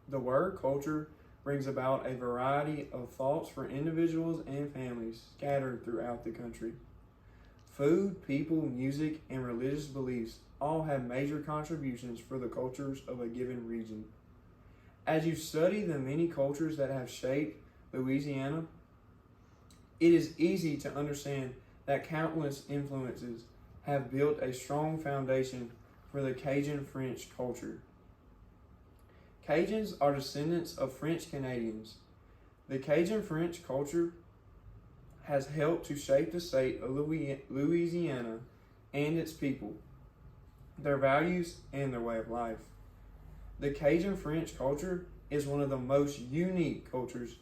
The word culture brings about a variety of thoughts for individuals and families scattered throughout the country. Food, people, music, and religious beliefs all have major contributions for the cultures of a given region. As you study the many cultures that have shaped Louisiana, it is easy to understand that countless influences have built a strong foundation for the Cajun French culture. Cajuns are descendants of French Canadians. The Cajun French culture has helped to shape the state of Louisiana and its people, their values, and their way of life. The Cajun French culture is one of the most unique cultures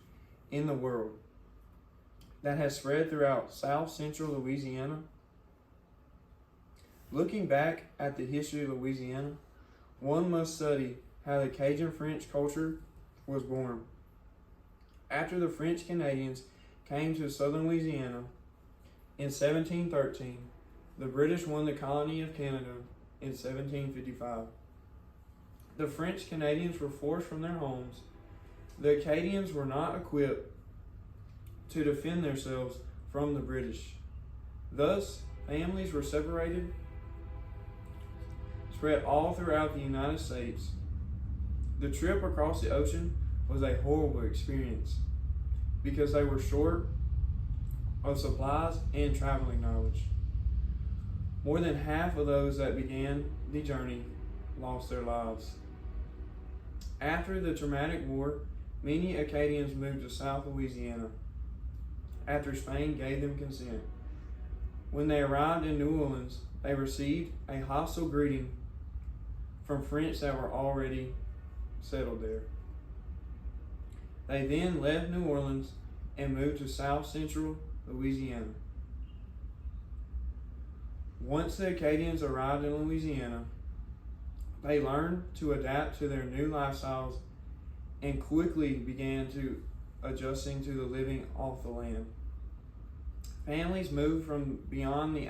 in the world that has spread throughout South Central Louisiana. Looking back at the history of Louisiana, one must study how the Cajun French culture was born. After the French Canadians came to southern Louisiana in 1713, the British won the colony of Canada in 1755. The French Canadians were forced from their homes. The Acadians were not equipped to defend themselves from the British. Thus, families were separated, spread all throughout the United States. The trip across the ocean was a horrible experience because they were short of supplies and traveling knowledge. More than half of those that began the journey lost their lives. After the traumatic war, many Acadians moved to South Louisiana after Spain gave them consent. When they arrived in New Orleans, they received a hostile greeting from French that were already settled there. They then left New Orleans and moved to South Central Louisiana. Once the Acadians arrived in Louisiana, they learned to adapt to their new lifestyles and quickly began to adjusting to the living off the land. Families moved from beyond the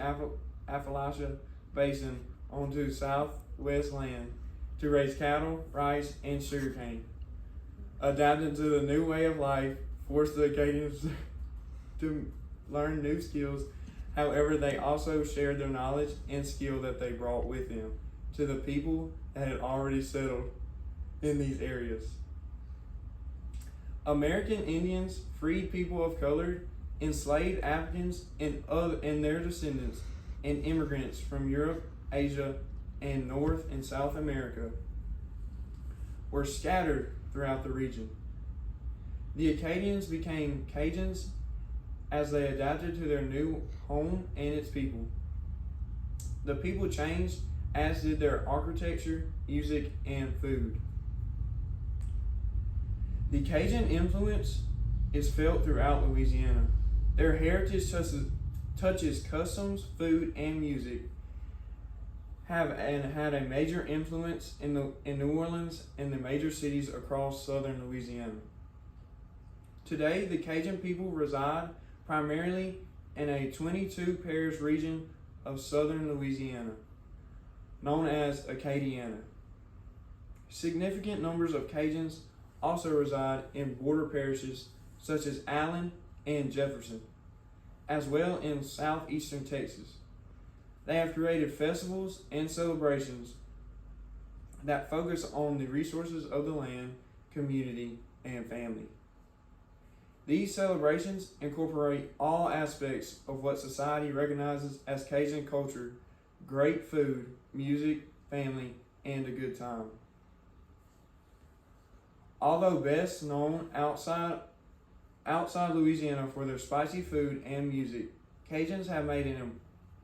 Appalachia Basin onto southwest land to raise cattle, rice, and sugarcane. Adapting to the new way of life forced the Acadians to learn new skills. However, they also shared their knowledge and skill that they brought with them to the people that had already settled in these areas. American Indians, freed people of color, enslaved Africans, and their descendants, and immigrants from Europe, Asia, and North and South America were scattered throughout the region. The Acadians became Cajuns as they adapted to their new home and its people. The people changed, as did their architecture, music, and food. The Cajun influence is felt throughout Louisiana. Their heritage touches customs, food, and music, had a major influence in New Orleans and the major cities across southern Louisiana. Today, the Cajun people reside primarily in a 22 parish region of southern Louisiana, known as Acadiana. Significant numbers of Cajuns also reside in border parishes such as Allen and Jefferson, as well in southeastern Texas. They have created festivals and celebrations that focus on the resources of the land, community, and family. These celebrations incorporate all aspects of what society recognizes as Cajun culture: great food, music, family, and a good time. Although best known outside Louisiana for their spicy food and music, Cajuns have made an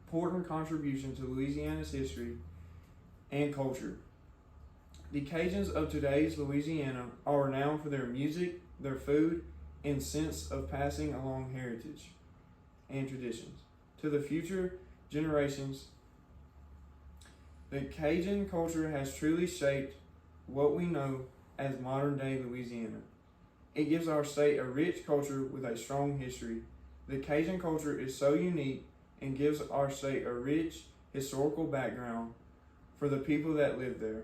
important contribution to Louisiana's history and culture. The Cajuns of today's Louisiana are renowned for their music, their food, and sense of passing along heritage and traditions to the future generations. The Cajun culture has truly shaped what we know as modern day Louisiana. It gives our state a rich culture with a strong history. The Cajun culture is so unique and gives our state a rich historical background for the people that live there.